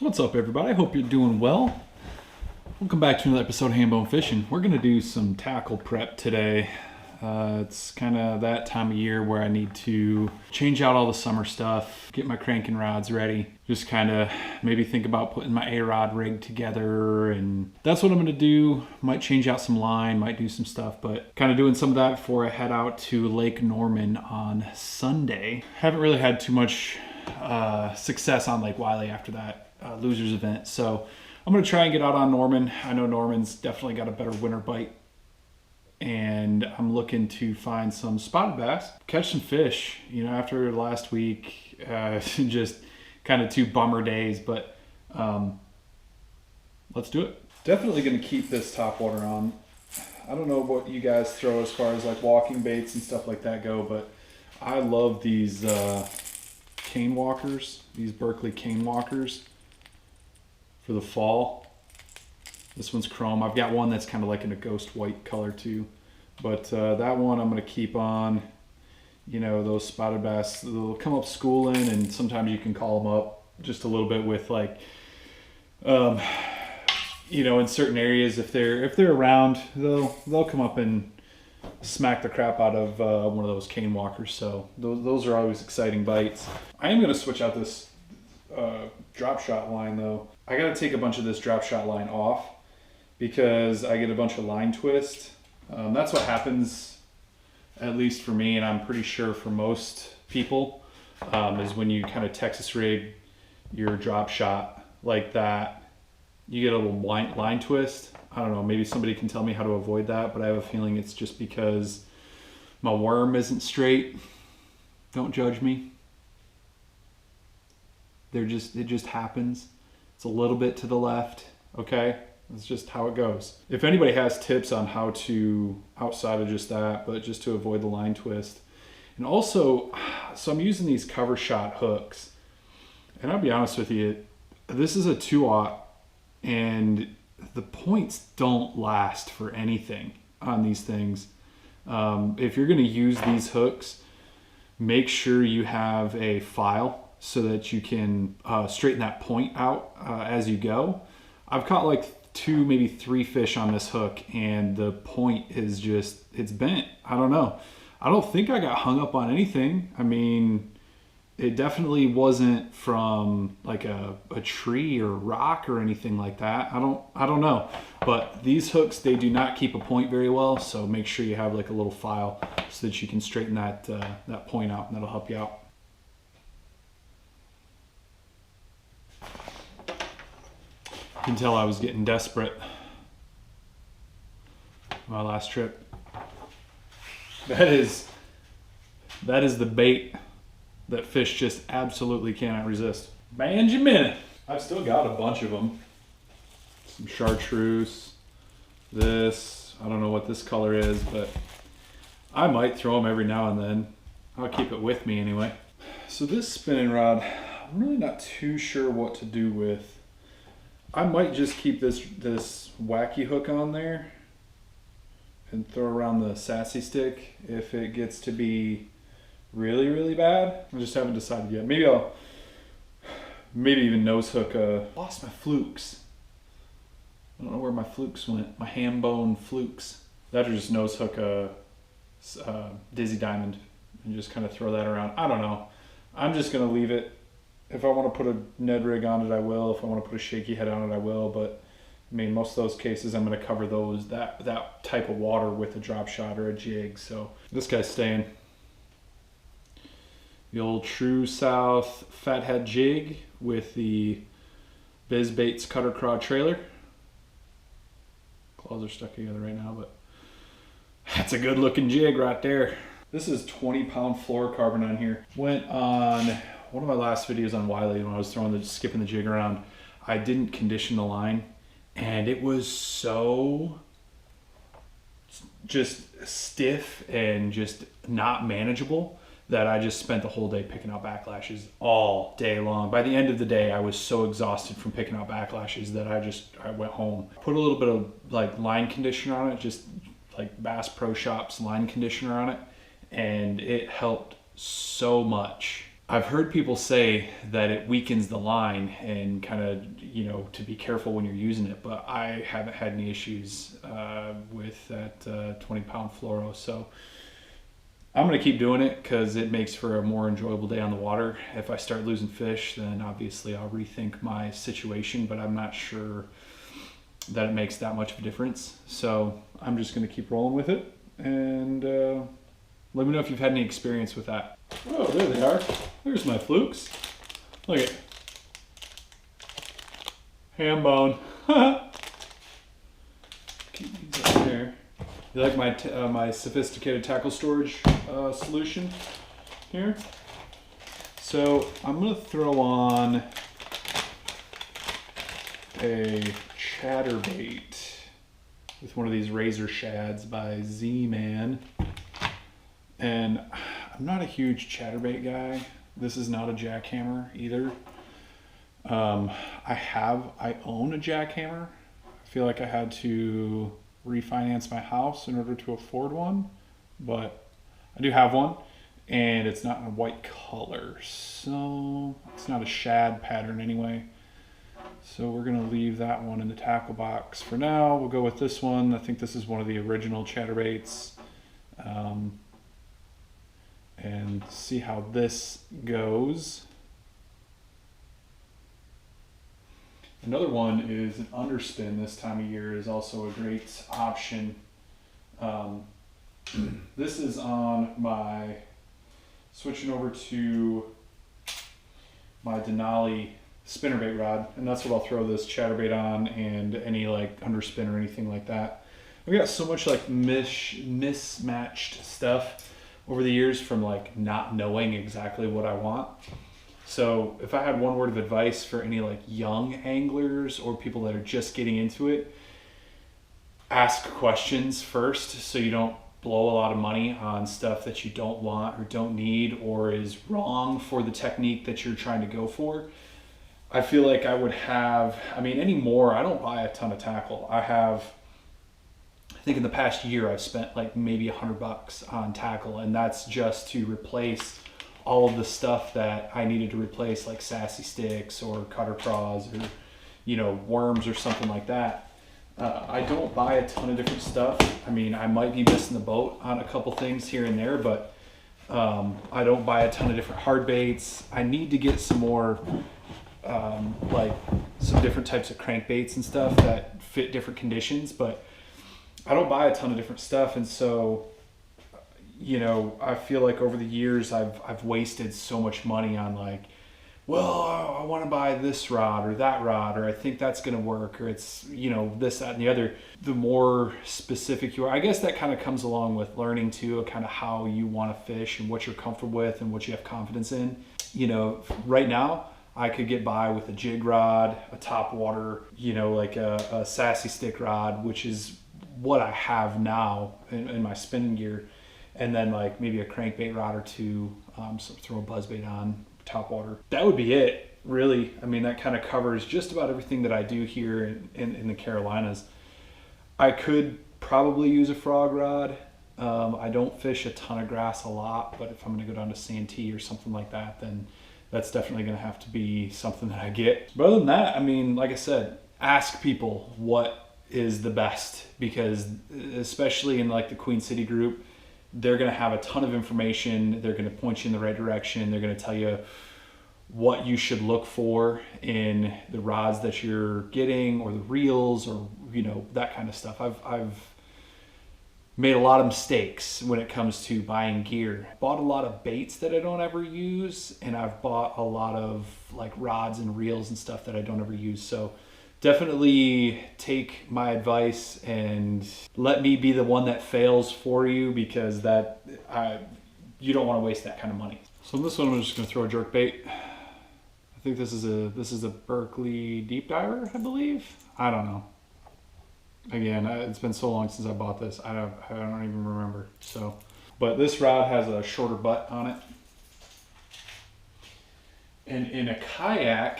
What's up, everybody? I hope you're doing well. Welcome back to another episode of Hambone Fishing. We're going to do some tackle prep today. It's kind of that time of year where I need to change out all the summer stuff, get my cranking rods ready, just kind of maybe think about putting my A-rod rig together, and that's what I'm going to do. Might change out some line, might do some stuff, but kind of doing some of that before I head out to Lake Norman on Sunday. Haven't really had too much success on Lake Wiley after that losers event, so I'm going to try and get out on Norman. I know Norman's definitely got a better winter bite, and I'm looking to find some spotted bass, catch some fish. You know, after last week, just kind of two bummer days, but let's do it. Definitely going to keep this topwater on. I don't know what you guys throw as far as like walking baits and stuff like that go, but I love these cane walkers, these Berkeley cane walkers for the fall. This one's chrome. I've got one that's kind of like in a ghost white color too, but that one I'm going to keep on. You know, those spotted bass, they'll come up schooling, and sometimes you can call them up just a little bit with like you know, in certain areas, if they're around, they'll come up and smack the crap out of one of those cane walkers. So those are always exciting bites. I am going to switch out this drop shot line though. I got to take a bunch of this drop shot line off because I get a bunch of line twist. That's what happens, at least for me, and I'm pretty sure for most people, is when you kind of Texas rig your drop shot like that, you get a little line twist. I don't know, maybe somebody can tell me how to avoid that, but I have a feeling it's just because my worm isn't straight. Don't judge me. It just happens. It's a little bit to the left, okay? That's just how it goes. If anybody has tips on how to, outside of just that, but just to avoid the line twist. And also, so I'm using these cover shot hooks. And I'll be honest with you, this is a 2-aught, and the points don't last for anything on these things. If you're gonna use these hooks, make sure you have a file so that you can straighten that point out as you go. I've caught like 2, maybe 3 fish on this hook, and the point is just, it's bent. I don't know. I don't think I got hung up on anything. I mean, it definitely wasn't from like a tree or rock or anything like that. I don't know. But these hooks, they do not keep a point very well, so make sure you have like a little file so that you can straighten that that point out, and that'll help you out. You can tell I was getting desperate my last trip. That is the bait that fish just absolutely cannot resist. Benjamin! I've still got a bunch of them. Some chartreuse. This, I don't know what this color is, but I might throw them every now and then. I'll keep it with me anyway. So this spinning rod, I'm really not too sure what to do with. I might just keep this wacky hook on there and throw around the sassy stick if it gets to be really, really bad. I just haven't decided yet. Maybe even nose hook. Lost my flukes. I don't know where my flukes went. My Hambone flukes. That or just nose hook Dizzy Diamond and just kind of throw that around. I don't know. I'm just gonna leave it. If I want to put a Ned rig on it, I will. If I want to put a shaky head on it, I will. But I mean, most of those cases, I'm going to cover that type of water with a drop shot or a jig. So this guy's staying. The old True South fathead jig with the BizBaits cutter craw trailer. Claws are stuck together right now, but that's a good looking jig right there. This is 20-pound fluorocarbon on here. Went on one of my last videos on Wiley when I was skipping the jig around. I didn't condition the line, and it was so just stiff and just not manageable that I just spent the whole day picking out backlashes all day long. By the end of the day, I was so exhausted from picking out backlashes that I went home. Put a little bit of like line conditioner on it, just like Bass Pro Shops line conditioner on it, and it helped so much. I've heard people say that it weakens the line and kind of, you know, to be careful when you're using it, but I haven't had any issues with that 20-pound fluoro. So I'm going to keep doing it because it makes for a more enjoyable day on the water. If I start losing fish, then obviously I'll rethink my situation, but I'm not sure that it makes that much of a difference. So I'm just going to keep rolling with it, and let me know if you've had any experience with that. Oh, there they are. There's my flukes. Look at Hambone. Keep these up there. You like my my sophisticated tackle storage solution here? So I'm gonna throw on a chatterbait with one of these razor shads by Z-Man. And I'm not a huge chatterbait guy. This is not a jackhammer either. I own a jackhammer. I feel like I had to refinance my house in order to afford one, but I do have one, and it's not in a white color, so it's not a shad pattern anyway. So we're gonna leave that one in the tackle box for now. We'll go with this one. I think this is one of the original chatterbaits. And see how this goes. Another one is an underspin this time of year is also a great option. This is on my, switching over to my Denali spinnerbait rod, and that's what I'll throw this chatterbait on and any like underspin or anything like that. I've got so much like mismatched stuff over the years from like not knowing exactly what I want. So if I had one word of advice for any like young anglers or people that are just getting into it, ask questions first so you don't blow a lot of money on stuff that you don't want or don't need or is wrong for the technique that you're trying to go for. I feel like I would have, I mean, anymore, I don't buy a ton of tackle. I think in the past year I've spent like maybe $100 on tackle, and that's just to replace all of the stuff that I needed to replace, like sassy sticks or cutter craws or, you know, worms or something like that. I don't buy a ton of different stuff. I mean, I might be missing the boat on a couple things here and there, but I don't buy a ton of different hard baits. I need to get some more like some different types of crankbaits and stuff that fit different conditions, but I don't buy a ton of different stuff. And so, you know, I feel like over the years I've wasted so much money on like, well, I want to buy this rod or that rod, or I think that's going to work, or it's, you know, this, that, and the other. The more specific you are, I guess that kind of comes along with learning too, kind of how you want to fish and what you're comfortable with and what you have confidence in. You know, right now I could get by with a jig rod, a top water, you know, like a sassy stick rod, which is what I have now in my spinning gear, and then like maybe a crankbait rod or two, so throw a buzzbait on, top water. That would be it, really. I mean, that kind of covers just about everything that I do here in the Carolinas. I could probably use a frog rod. I don't fish a ton of grass a lot, but if I'm going to go down to Santee or something like that, then that's definitely going to have to be something that I get. But other than that, I mean, like I said, ask people what is the best, because especially in like the Queen City group, they're going to have a ton of information. They're going to point you in the right direction. They're going to tell you what you should look for in the rods that you're getting, or the reels, or, you know, that kind of stuff. I've made a lot of mistakes when it comes to buying gear. Bought a lot of baits that I don't ever use, and I've bought a lot of like rods and reels and stuff that I don't ever use. So definitely take my advice and let me be the one that fails for you, because you don't want to waste that kind of money. So in this one, I'm just going to throw a jerk bait. I think this is a Berkeley deep diver, I believe. I don't know. Again, it's been so long since I bought this. I don't even remember. So, but this rod has a shorter butt on it. And in a kayak,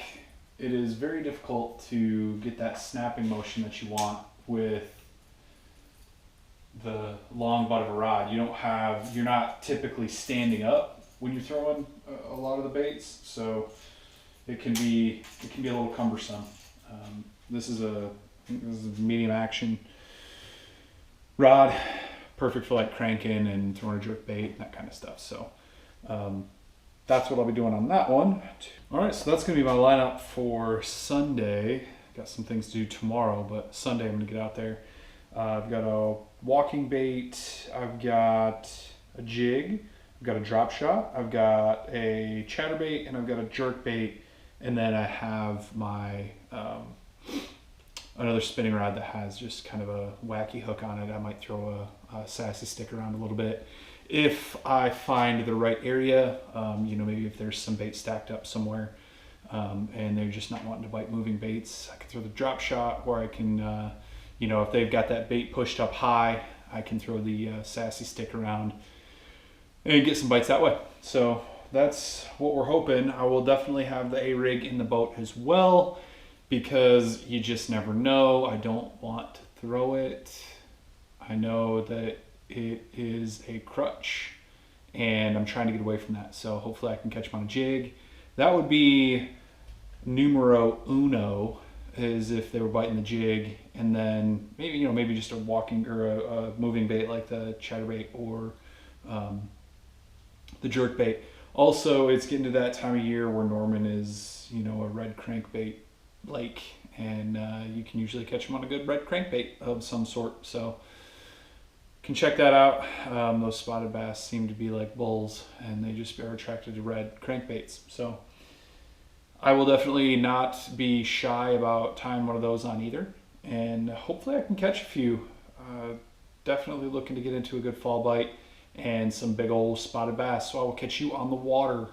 it is very difficult to get that snapping motion that you want with the long butt of a rod. You're not typically standing up when you're throwing a lot of the baits, so it can be a little cumbersome. This is a medium action rod, perfect for like cranking and throwing a jerk bait and that kind of stuff. So that's what I'll be doing on that one. All right, so that's gonna be my lineup for Sunday. Got some things to do tomorrow, but Sunday I'm gonna get out there. I've got a walking bait, I've got a jig, I've got a drop shot, I've got a chatterbait, and I've got a jerk bait, and then I have my another spinning rod that has just kind of a wacky hook on it. I might throw a sassy stick around a little bit if I find the right area. You know, maybe if there's some bait stacked up somewhere and they're just not wanting to bite moving baits, I can throw the drop shot, or I can, you know, if they've got that bait pushed up high, I can throw the sassy stick around and get some bites that way. So that's what we're hoping. I will definitely have the A-rig in the boat as well, because you just never know. I don't want to throw it. I know that it is a crutch and I'm trying to get away from that. So hopefully I can catch them on a jig. That would be numero uno, is if they were biting the jig, and then maybe, you know, maybe just a walking or a moving bait like the chatterbait or the jerk bait. Also, it's getting to that time of year where Norman is, you know, a red crankbait lake, and you can usually catch them on a good red crankbait of some sort. So can check that out. Those spotted bass seem to be like bulls, and they just are attracted to red crankbaits. So I will definitely not be shy about tying one of those on either, and hopefully I can catch a few. Definitely looking to get into a good fall bite and some big old spotted bass. So I will catch you on the water.